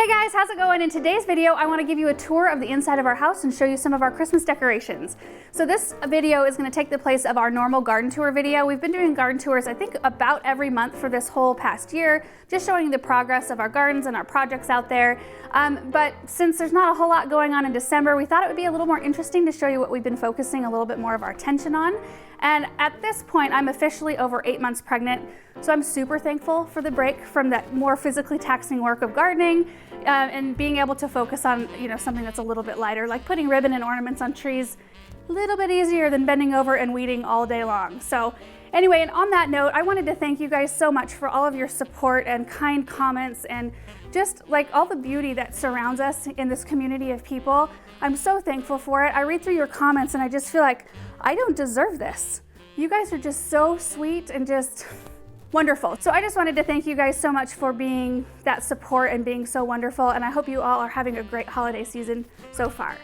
Hey guys, how's it going? In today's video, I want to give you a tour of the inside of our house and show you some of our Christmas decorations. So this video is going to take the place of our normal garden tour video. We've been doing garden tours, I think, about every month for this whole past year, just showing the progress of our gardens and our projects out there. But since there's not a whole lot going on in December, we thought it would be a little more interesting to show you what we've been focusing a little bit more of our attention on. And at this point, I'm officially over 8 months pregnant. So I'm super thankful for the break from that more physically taxing work of gardening and being able to focus on, something that's a little bit lighter, like putting ribbon and ornaments on trees, a little bit easier than bending over and weeding all day long. So anyway, and on that note, I wanted to thank you guys so much for all of your support and kind comments and just like all the beauty that surrounds us in this community of people. I'm so thankful for it. I read through your comments and I just feel like I don't deserve this. You guys are just so sweet and just wonderful. So I just wanted to thank you guys so much for being that support and being so wonderful. And I hope you all are having a great holiday season so far.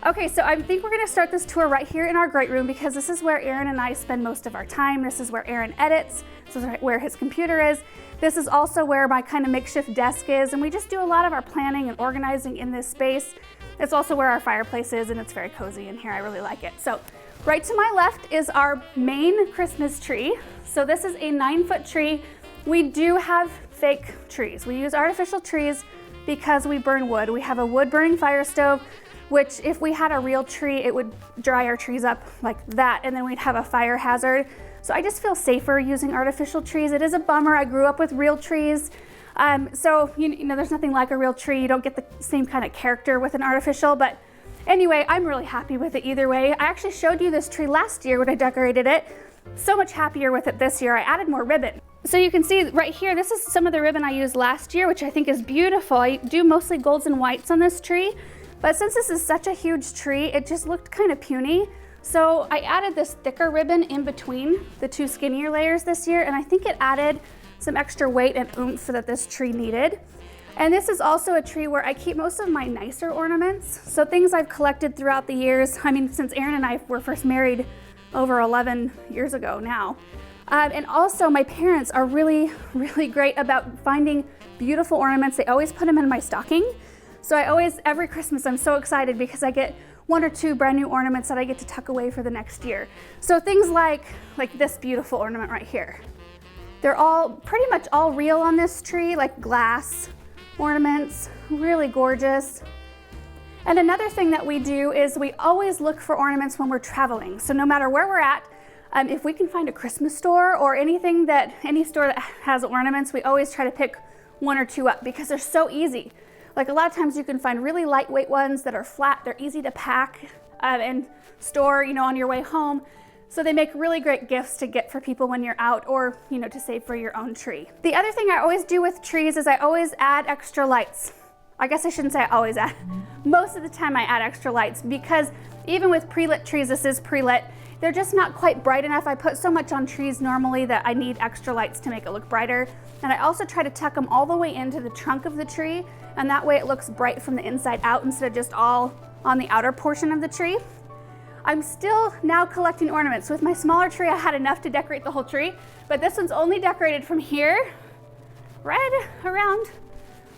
Okay, so I think we're gonna start this tour right here in our great room because this is where Aaron and I spend most of our time. This is where Aaron edits. This is where his computer is. This is also where my kind of makeshift desk is. And we just do a lot of our planning and organizing in this space. It's also where our fireplace is and it's very cozy in here. I really like it. So right to my left is our main Christmas tree. So this is a 9-foot tree. We do have fake trees. We use artificial trees because we burn wood. We have a wood burning fire stove, which if we had a real tree, it would dry our trees up like that, and then we'd have a fire hazard. So I just feel safer using artificial trees. It is a bummer. I grew up with real trees. So there's nothing like a real tree. You don't get the same kind of character with an artificial, but anyway, I'm really happy with it either way. I actually showed you this tree last year when I decorated it. So much happier with it this year. I added more ribbon. So you can see right here, this is some of the ribbon I used last year, which I think is beautiful. I do mostly golds and whites on this tree, but since this is such a huge tree, it just looked kind of puny. So I added this thicker ribbon in between the two skinnier layers this year, and I think it added some extra weight and oomph that this tree needed. And this is also a tree where I keep most of my nicer ornaments. So things I've collected throughout the years. I mean, since Aaron and I were first married over 11 years ago now. And also my parents are really, really great about finding beautiful ornaments. They always put them in my stocking. So every Christmas, I'm so excited because I get 1 or 2 brand new ornaments that I get to tuck away for the next year. So things like this beautiful ornament right here. They're all pretty much all real on this tree, like glass ornaments, really gorgeous. And another thing that we do is we always look for ornaments when we're traveling. So no matter where we're at, if we can find a Christmas store or any store that has ornaments, we always try to pick 1 or 2 up because they're so easy. Like a lot of times you can find really lightweight ones that are flat, they're easy to pack and store, on your way home. So they make really great gifts to get for people when you're out or, to save for your own tree. The other thing I always do with trees is I always add extra lights. I guess I shouldn't say I always add. Most of the time I add extra lights because even with pre-lit trees, this is pre-lit, they're just not quite bright enough. I put so much on trees normally that I need extra lights to make it look brighter. And I also try to tuck them all the way into the trunk of the tree, and that way it looks bright from the inside out instead of just all on the outer portion of the tree. I'm still now collecting ornaments. With my smaller tree, I had enough to decorate the whole tree, but this one's only decorated from here, right around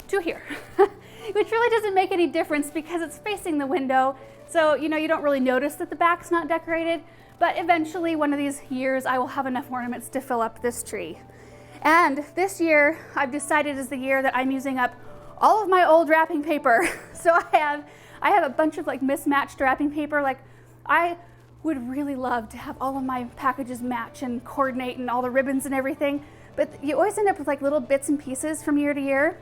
to here, which really doesn't make any difference because it's facing the window. So, you don't really notice that the back's not decorated, but eventually one of these years I will have enough ornaments to fill up this tree. And this year I've decided is the year that I'm using up all of my old wrapping paper. So I have a bunch of mismatched wrapping paper. I would really love to have all of my packages match and coordinate and all the ribbons and everything, but you always end up with little bits and pieces from year to year,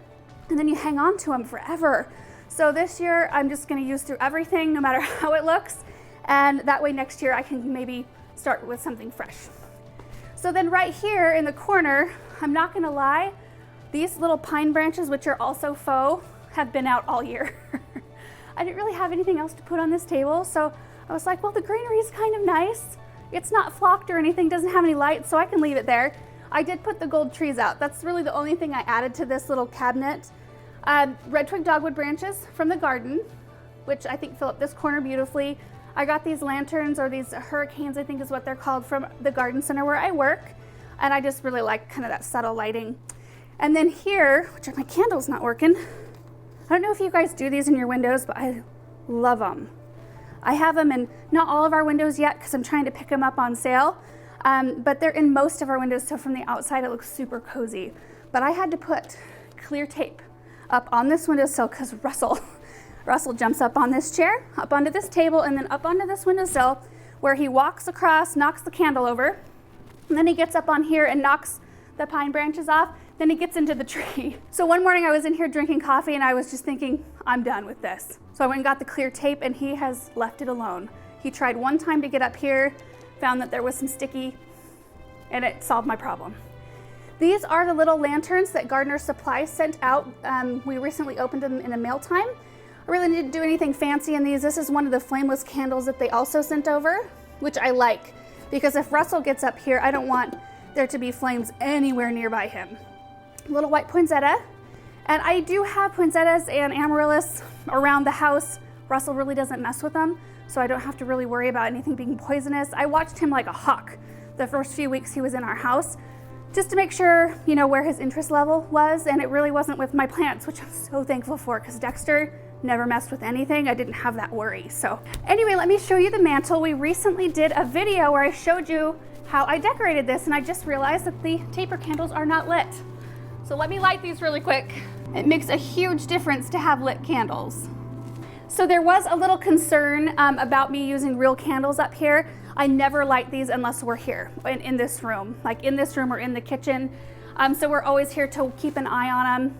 and then you hang on to them forever. So this year I'm just gonna use through everything no matter how it looks, and that way next year I can maybe start with something fresh. So then right here in the corner, I'm not gonna lie, these little pine branches, which are also faux, have been out all year. I didn't really have anything else to put on this table, so I was like, well, the greenery is kind of nice. It's not flocked or anything, doesn't have any light, so I can leave it there. I did put the gold trees out. That's really the only thing I added to this little cabinet. Red twig dogwood branches from the garden, which I think fill up this corner beautifully. I got these lanterns, or these hurricanes, I think is what they're called, from the garden center where I work. And I just really like kind of that subtle lighting. And then here, which my candle's not working, I don't know if you guys do these in your windows, but I love them. I have them in not all of our windows yet because I'm trying to pick them up on sale, but they're in most of our windows, so from the outside it looks super cozy. But I had to put clear tape up on this windowsill because Russell jumps up on this chair, up onto this table, and then up onto this windowsill where he walks across, knocks the candle over, and then he gets up on here and knocks the pine branches off, then he gets into the tree. So one morning I was in here drinking coffee and I was just thinking, I'm done with this. So I went and got the clear tape and he has left it alone. He tried one time to get up here, found that there was some sticky, and it solved my problem. These are the little lanterns that Gardener Supply sent out. We recently opened them in a mail time. I really didn't do anything fancy in these. This is one of the flameless candles that they also sent over, which I like, because if Russell gets up here, I don't want there to be flames anywhere nearby him. Little white poinsettia. And I do have poinsettias and amaryllis around the house. Russell really doesn't mess with them, so I don't have to really worry about anything being poisonous. I watched him like a hawk the first few weeks he was in our house, just to make sure, you know, where his interest level was, and it really wasn't with my plants, which I'm so thankful for, because Dexter never messed with anything. I didn't have that worry. So anyway, let me show you the mantle. We recently did a video where I showed you how I decorated this, and I just realized that the taper candles are not lit. So let me light these really quick. It makes a huge difference to have lit candles. So there was a little concern about me using real candles up here. I never light these unless we're here in this room, like in this room or in the kitchen. So we're always here to keep an eye on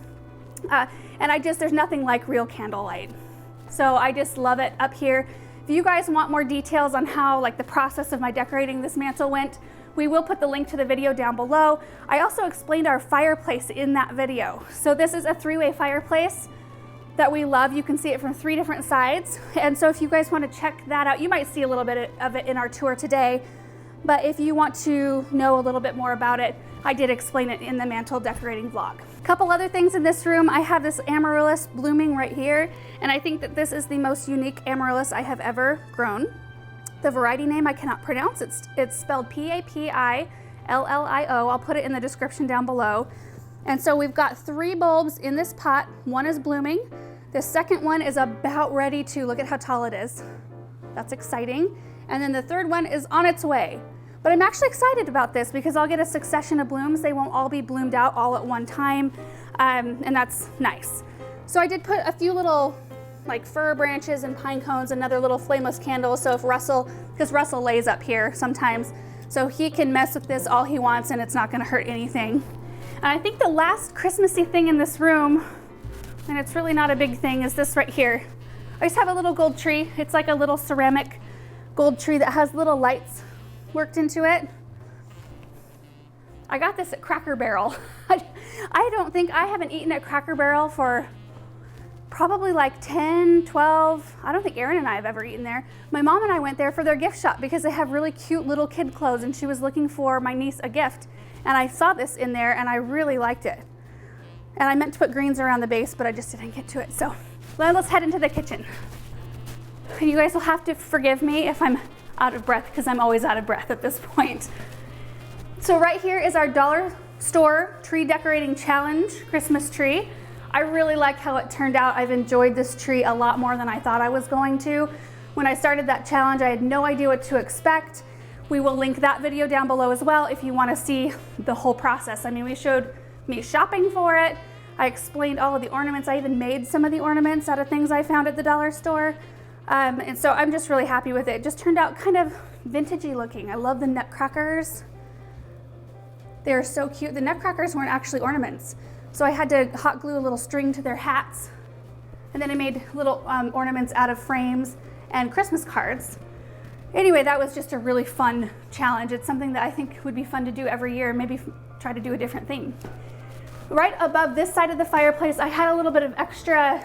them. And there's nothing like real candlelight. So I just love it up here. If you guys want more details on how like the process of my decorating this mantle went, we will put the link to the video down below. I also explained our fireplace in that video. So this is a 3-way fireplace that we love. You can see it from 3 different sides. And so if you guys want to check that out, you might see a little bit of it in our tour today. But if you want to know a little bit more about it, I did explain it in the mantle decorating vlog. A couple other things in this room. I have this amaryllis blooming right here, and I think that this is the most unique amaryllis I have ever grown. The variety name I cannot pronounce. It's spelled P-A-P-I-L-L-I-O. I'll put it in the description down below. And so we've got 3 bulbs in this pot. One is blooming. The second one is about ready to, look at how tall it is. That's exciting. And then the third one is on its way. But I'm actually excited about this because I'll get a succession of blooms. They won't all be bloomed out all at one time, and that's nice. So I did put a few little like fir branches and pine cones, another little flameless candle, so if because Russell lays up here sometimes, so he can mess with this all he wants and it's not gonna hurt anything. And I think the last Christmassy thing in this room, and it's really not a big thing, is this right here. I just have a little gold tree. It's like a little ceramic gold tree that has little lights worked into it. I got this at Cracker Barrel. I don't think I haven't eaten at Cracker Barrel for probably like 10, 12, I don't think Erin and I have ever eaten there. My mom and I went there for their gift shop because they have really cute little kid clothes, and she was looking for my niece a gift. And I saw this in there and I really liked it. And I meant to put greens around the base, but I just didn't get to it. So let's head into the kitchen. You guys will have to forgive me if I'm out of breath, because I'm always out of breath at this point. So right here is our dollar store tree decorating challenge Christmas tree. I really like how it turned out. I've enjoyed this tree a lot more than I thought I was going to. When I started that challenge, I had no idea what to expect. We will link that video down below as well if you want to see the whole process. I mean, we showed me shopping for it. I explained all of the ornaments. I even made some of the ornaments out of things I found at the dollar store. And so I'm just really happy with it. It just turned out kind of vintagey looking. I love the nutcrackers. They're so cute. The nutcrackers weren't actually ornaments. So I had to hot glue a little string to their hats. And then I made little ornaments out of frames and Christmas cards. Anyway, that was just a really fun challenge. It's something that I think would be fun to do every year, maybe try to do a different theme. Right above this side of the fireplace, I had a little bit of extra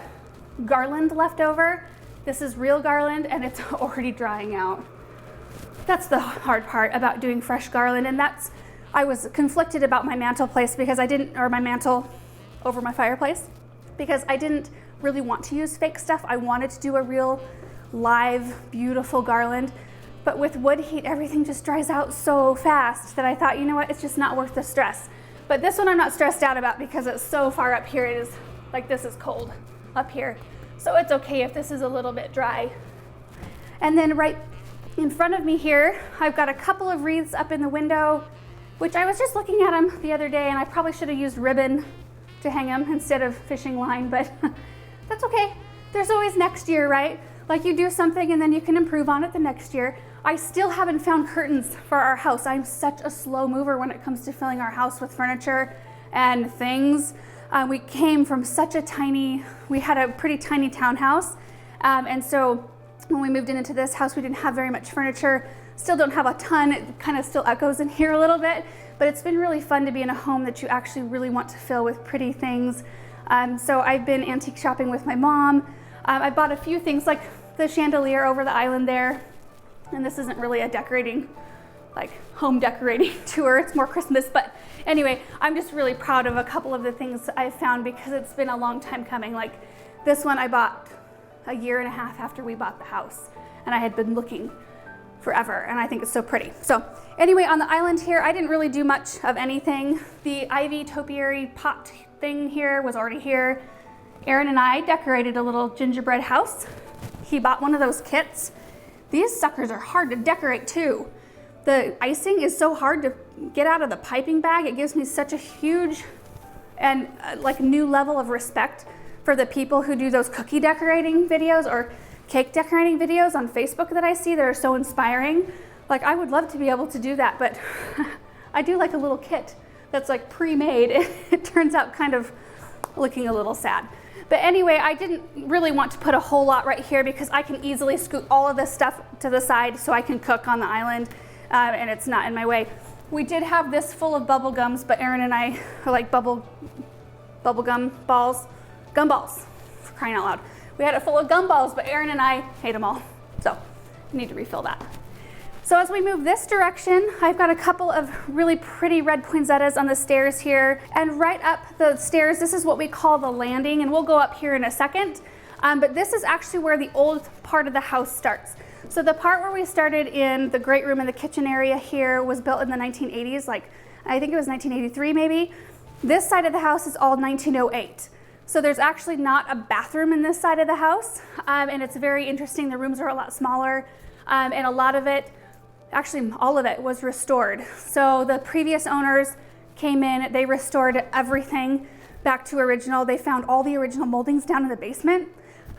garland left over. This is real garland and it's already drying out. That's the hard part about doing fresh garland, and I was conflicted about my mantle place because my mantle over my fireplace, because I didn't really want to use fake stuff. I wanted to do a real live, beautiful garland, but with wood heat, everything just dries out so fast that I thought, you know what, it's just not worth the stress. But this one I'm not stressed out about because it's so far up here, it is like, this is cold. up here. So it's okay if this is a little bit dry. And then right in front of me here, I've got a couple of wreaths up in the window, which I was just looking at them the other day, and I probably should have used ribbon to hang them instead of fishing line, but that's okay. There's always next year, right? Like you do something and then you can improve on it the next year. I still haven't found curtains for our house. I'm such a slow mover when it comes to filling our house with furniture and things. We came from we had a pretty tiny townhouse. And so when we moved into this house, we didn't have very much furniture. Still don't have a ton. It kind of still echoes in here a little bit, but it's been really fun to be in a home that you actually really want to fill with pretty things. So I've been antique shopping with my mom. I bought a few things like the chandelier over the island there. And this isn't really a decorating, like home decorating tour, it's more Christmas. But anyway, I'm just really proud of a couple of the things I've found because it's been a long time coming. Like this one I bought a year and a half after we bought the house, and I had been looking forever, and I think it's so pretty. So anyway, on the island here, I didn't really do much of anything. The ivy topiary pot thing here was already here. Aaron and I decorated a little gingerbread house. He bought one of those kits. These suckers are hard to decorate too. The icing is so hard to get out of the piping bag. It gives me such a huge and like new level of respect for the people who do those cookie decorating videos or cake decorating videos on Facebook that I see that are so inspiring. Like I would love to be able to do that, but I do like a little kit that's like pre-made. It turns out kind of looking a little sad. But anyway, I didn't really want to put a whole lot right here because I can easily scoot all of this stuff to the side so I can cook on the island and it's not in my way. We did have this full of bubble gums, but Aaron and I are like bubble gum balls, for crying out loud. We had it full of gum balls, but Aaron and I hate them all. So I need to refill that. So as we move this direction, I've got a couple of really pretty red poinsettias on the stairs here. And right up the stairs, this is what we call the landing, and we'll go up here in a second. But this is actually where the old part of the house starts. So the part where we started in the great room and the kitchen area here was built in the 1980s, like I think it was 1983 maybe. This side of the house is all 1908. So there's actually not a bathroom in this side of the house. And it's very interesting. The rooms are a lot smaller and a lot of it, actually all of it was restored. So the previous owners came in, they restored everything back to original. They found all the original moldings down in the basement.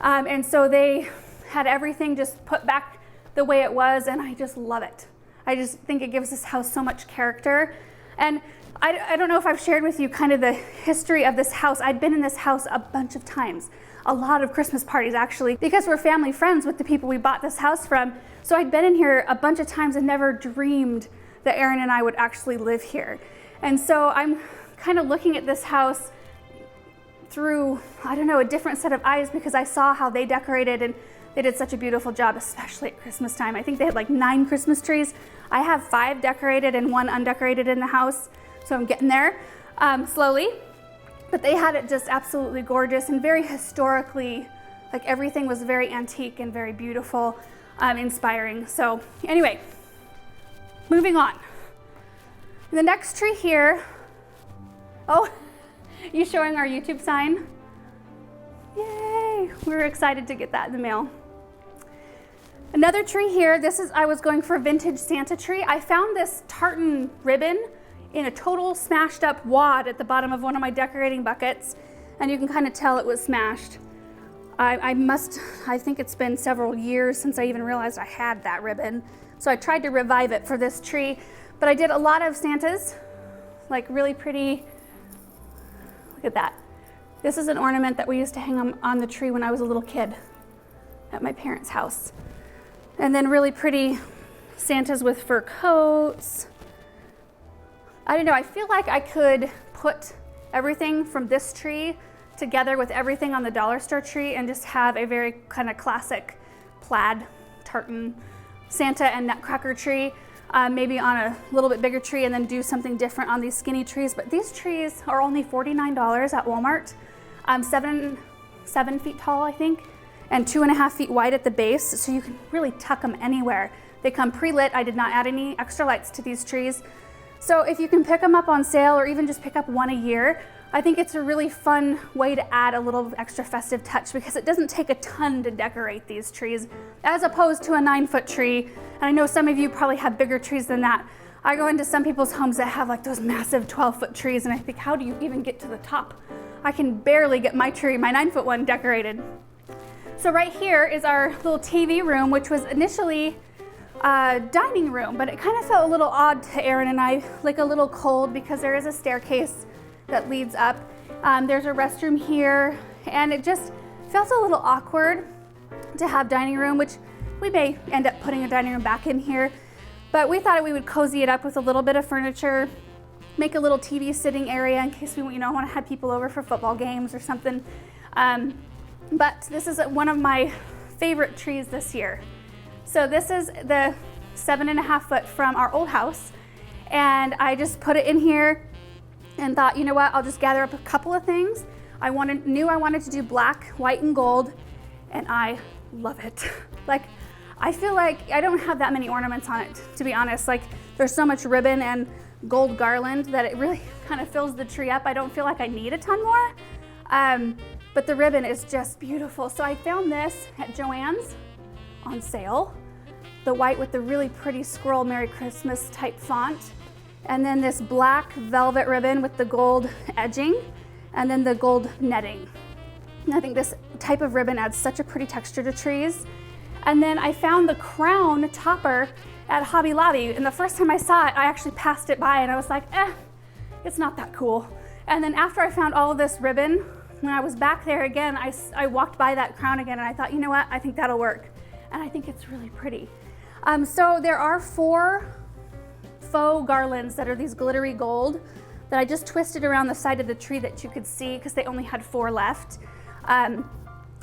And so they had everything just put back the way it was, and I just love it. I just think it gives this house so much character. And I don't know if I've shared with you kind of the history of this house. I'd been in this house a bunch of times, a lot of Christmas parties actually, because we're family friends with the people we bought this house from. So I'd been in here a bunch of times and never dreamed that Aaron and I would actually live here. And so I'm kind of looking at this house through, I don't know, a different set of eyes because I saw how they decorated and they did such a beautiful job, especially at Christmas time. I think they had like 9 Christmas trees. I have 5 decorated and 1 undecorated in the house. So I'm getting there slowly. But they had it just absolutely gorgeous and very historically, like everything was very antique and very beautiful, inspiring. So anyway, moving on. The next tree here, oh, you showing our YouTube sign? Yay, we were excited to get that in the mail. Another tree here, I was going for a vintage Santa tree. I found this tartan ribbon in a total smashed up wad at the bottom of one of my decorating buckets, and you can kind of tell it was smashed. I think it's been several years since I even realized I had that ribbon. So I tried to revive it for this tree, but I did a lot of Santas, like really pretty. Look at that. This is an ornament that we used to hang on the tree when I was a little kid at my parents' house. And then really pretty Santas with fur coats. I don't know, I feel like I could put everything from this tree together with everything on the dollar store tree and just have a very kind of classic plaid tartan Santa and Nutcracker tree, maybe on a little bit bigger tree, and then do something different on these skinny trees. But these trees are only $49 at Walmart, 7 feet tall, I think, and 2.5 feet wide at the base, so you can really tuck them anywhere. They come pre-lit. I did not add any extra lights to these trees. So if you can pick them up on sale or even just pick up one a year, I think it's a really fun way to add a little extra festive touch because it doesn't take a ton to decorate these trees as opposed to a 9-foot tree. And I know some of you probably have bigger trees than that. I go into some people's homes that have like those massive 12-foot trees and I think, how do you even get to the top? I can barely get my tree, my 9-foot one, decorated. So right here is our little TV room, which was initially a dining room, but it kind of felt a little odd to Aaron and I, like a little cold because there is a staircase that leads up. There's a restroom here, and it just felt a little awkward to have dining room, which we may end up putting a dining room back in here, but we thought we would cozy it up with a little bit of furniture, make a little TV sitting area in case we want to have people over for football games or something. But this is one of my favorite trees this year. So this is the 7.5 foot from our old house, and I just put it in here and thought, you know what, I'll just gather up a couple of things. I wanted to do black, white, and gold, and I love it. Like, I feel like I don't have that many ornaments on it, to be honest. Like, there's so much ribbon and gold garland that it really kind of fills the tree up. I don't feel like I need a ton more, but the ribbon is just beautiful. So I found this at Joann's on sale, the white with the really pretty squirrel Merry Christmas type font. And then this black velvet ribbon with the gold edging, and then the gold netting. And I think this type of ribbon adds such a pretty texture to trees. And then I found the crown topper at Hobby Lobby, and the first time I saw it, I actually passed it by and I was like, it's not that cool. And then after I found all of this ribbon, when I was back there again, I walked by that crown again and I thought, you know what, I think that'll work. And I think it's really pretty. So there are 4 faux garlands that are these glittery gold that I just twisted around the side of the tree that you could see because they only had 4 left.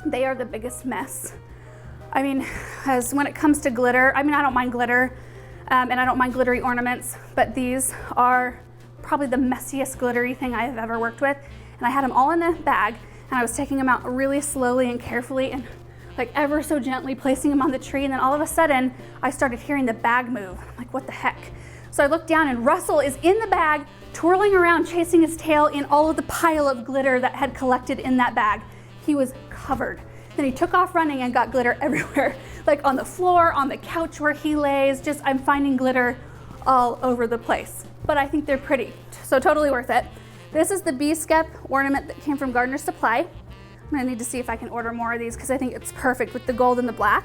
They are the biggest mess. I mean, as when it comes to glitter, I mean, I don't mind glitter and I don't mind glittery ornaments, but these are probably the messiest glittery thing I have ever worked with. And I had them all in a bag and I was taking them out really slowly and carefully and like ever so gently placing them on the tree. And then all of a sudden I started hearing the bag move. I'm like, what the heck? So I looked down and Russell is in the bag, twirling around, chasing his tail in all of the pile of glitter that had collected in that bag. He was covered. Then he took off running and got glitter everywhere, like on the floor, on the couch where he lays. Just, I'm finding glitter all over the place. But I think they're pretty, so totally worth it. This is the bee-skep ornament that came from Gardener Supply. I'm gonna need to see if I can order more of these because I think it's perfect with the gold and the black.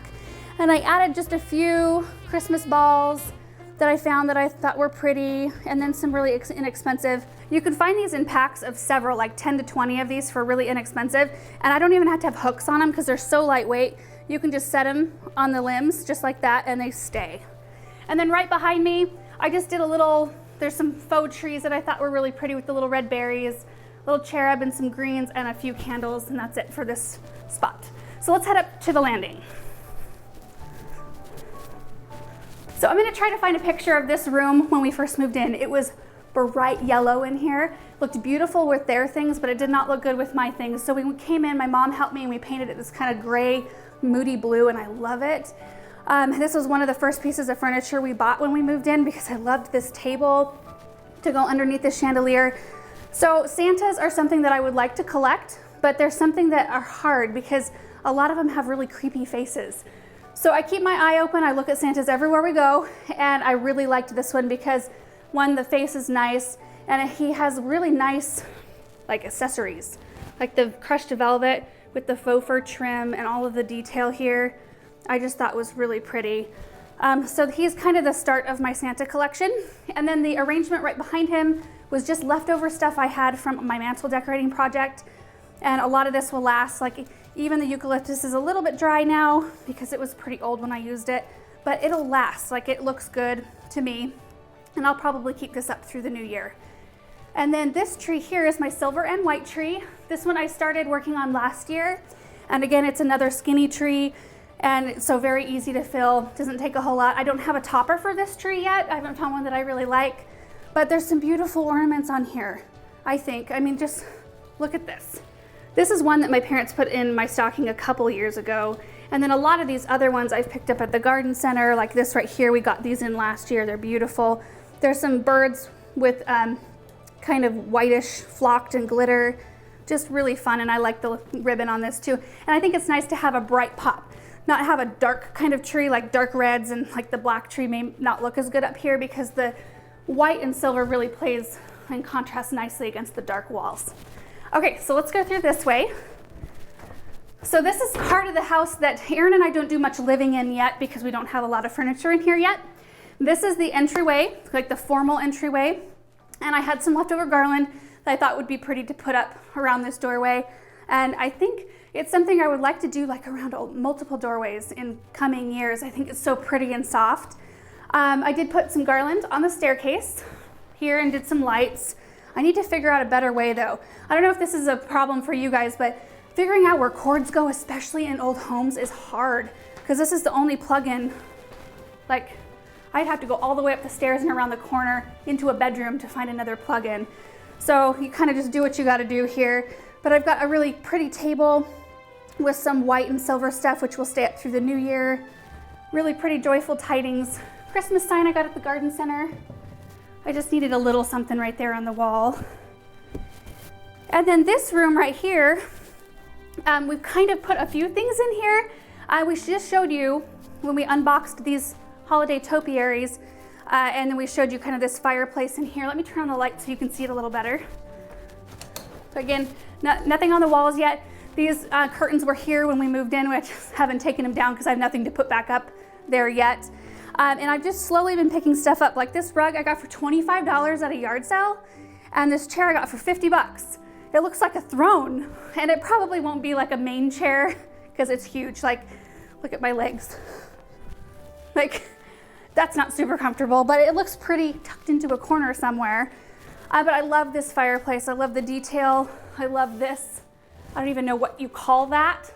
And I added just a few Christmas balls that I found that I thought were pretty, and then some really inexpensive. You can find these in packs of several, like 10 to 20 of these for really inexpensive, and I don't even have to have hooks on them because they're so lightweight. You can just set them on the limbs just like that and they stay. And then right behind me, I just did there's some faux trees that I thought were really pretty with the little red berries, little cherub and some greens and a few candles, and that's it for this spot. So let's head up to the landing. So I'm gonna try to find a picture of this room when we first moved in. It was bright yellow in here. Looked beautiful with their things, but it did not look good with my things. So we came in, my mom helped me, and we painted it this kind of gray, moody blue, and I love it. This was one of the first pieces of furniture we bought when we moved in because I loved this table to go underneath the chandelier. So Santas are something that I would like to collect, but they're something that are hard because a lot of them have really creepy faces. So I keep my eye open, I look at Santas everywhere we go, and I really liked this one because one, the face is nice, and he has really nice like accessories, like the crushed velvet with the faux fur trim and all of the detail here. I just thought was really pretty. So he's kind of the start of my Santa collection. And then the arrangement right behind him was just leftover stuff I had from my mantle decorating project. And a lot of this will last, like even the eucalyptus is a little bit dry now because it was pretty old when I used it, but it'll last, like it looks good to me. And I'll probably keep this up through the new year. And then this tree here is my silver and white tree. This one I started working on last year. And again, it's another skinny tree. And so very easy to fill, doesn't take a whole lot. I don't have a topper for this tree yet. I haven't found one that I really like, but there's some beautiful ornaments on here, I think. I mean, just look at this. This is one that my parents put in my stocking a couple years ago. And then a lot of these other ones I've picked up at the garden center, like this right here, we got these in last year. They're beautiful. There's some birds with kind of whitish flocked and glitter. Just really fun, and I like the ribbon on this too. And I think it's nice to have a bright pop, not have a dark kind of tree like dark reds, and like the black tree may not look as good up here because the white and silver really plays and contrasts nicely against the dark walls. Okay, so let's go through this way. So this is part of the house that Aaron and I don't do much living in yet because we don't have a lot of furniture in here yet. This is the entryway, like the formal entryway. And I had some leftover garland that I thought would be pretty to put up around this doorway. And I think it's something I would like to do like around multiple doorways in coming years. I think it's so pretty and soft. I did put some garland on the staircase here and did some lights. I need to figure out a better way though. I don't know if this is a problem for you guys, but figuring out where cords go, especially in old homes, is hard because this is the only plug-in. Like, I'd have to go all the way up the stairs and around the corner into a bedroom to find another plug-in. So you kind of just do what you got to do here. But I've got a really pretty table with some white and silver stuff, which will stay up through the new year. Really pretty joyful tidings. Christmas sign I got at the garden center. I just needed a little something right there on the wall. And then this room right here, we've kind of put a few things in here. We just showed you when we unboxed these holiday topiaries, and then we showed you kind of this fireplace in here. Let me turn on the light so you can see it a little better. So again, nothing on the walls yet. These curtains were here when we moved in. I just haven't taken them down because I have nothing to put back up there yet. And I've just slowly been picking stuff up. Like this rug I got for $25 at a yard sale, and this chair I got for 50 bucks. It looks like a throne, and it probably won't be like a main chair because it's huge. Like, look at my legs. Like, that's not super comfortable, but it looks pretty tucked into a corner somewhere. But I love this fireplace. I love the detail. I love this. I don't even know what you call that,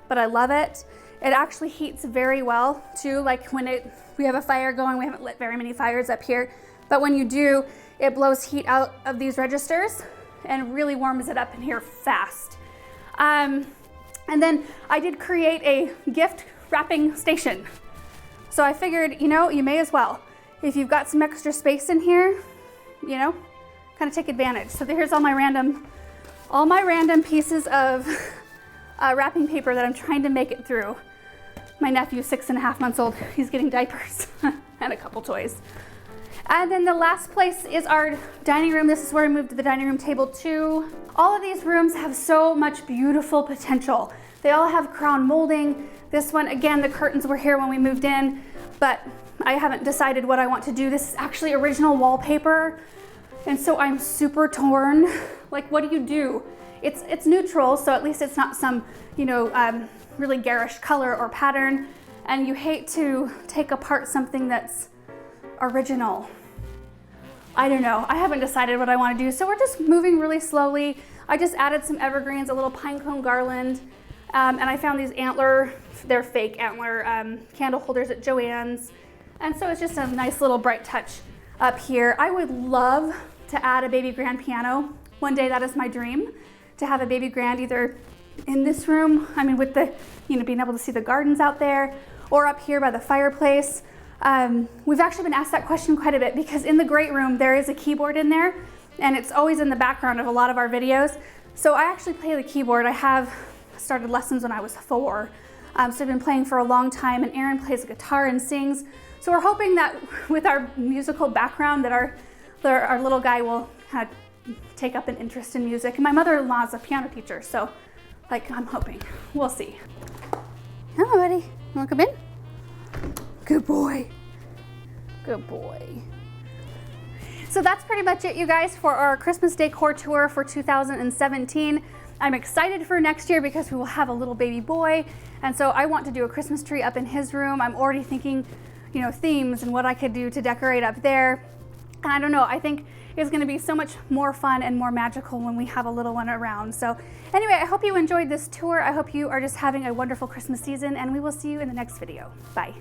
but I love it. It actually heats very well too. Like when we have a fire going, we haven't lit very many fires up here, but when you do, it blows heat out of these registers and really warms it up in here fast. And then I did create a gift wrapping station. So I figured, you know, you may as well. If you've got some extra space in here, you know, kind of take advantage. So here's all my random pieces of wrapping paper that I'm trying to make it through. My nephew's 6.5 months old. He's getting diapers and a couple toys. And then the last place is our dining room. This is where I moved the dining room table to. All of these rooms have so much beautiful potential. They all have crown molding. This one, again, the curtains were here when we moved in, but I haven't decided what I want to do. This is actually original wallpaper, and so I'm super torn. Like, what do? It's neutral, so at least it's not some, you know, really garish color or pattern, and you hate to take apart something that's original. I don't know. I haven't decided what I want to do, so we're just moving really slowly. I just added some evergreens, a little pine cone garland, and I found these they're fake antler candle holders at Joann's. And so it's just a nice little bright touch up here. I would love to add a baby grand piano. One day that is my dream, to have a baby grand either in this room, I mean with the, you know, being able to see the gardens out there, or up here by the fireplace. We've actually been asked that question quite a bit because in the great room there is a keyboard in there, and it's always in the background of a lot of our videos. So I actually play the keyboard. I have started lessons when I was 4. So I've been playing for a long time, and Aaron plays guitar and sings. So we're hoping that with our musical background that our little guy will kind of take up an interest in music. And my mother-in-law is a piano teacher, so like I'm hoping. We'll see. Hello, buddy. You wanna come in? Good boy. Good boy. So that's pretty much it, you guys, for our Christmas decor tour for 2017. I'm excited for next year because we will have a little baby boy, and so I want to do a Christmas tree up in his room. I'm already thinking, you know, themes and what I could do to decorate up there. And I don't know, I think it's going to be so much more fun and more magical when we have a little one around. So anyway, I hope you enjoyed this tour. I hope you are just having a wonderful Christmas season, and we will see you in the next video. Bye.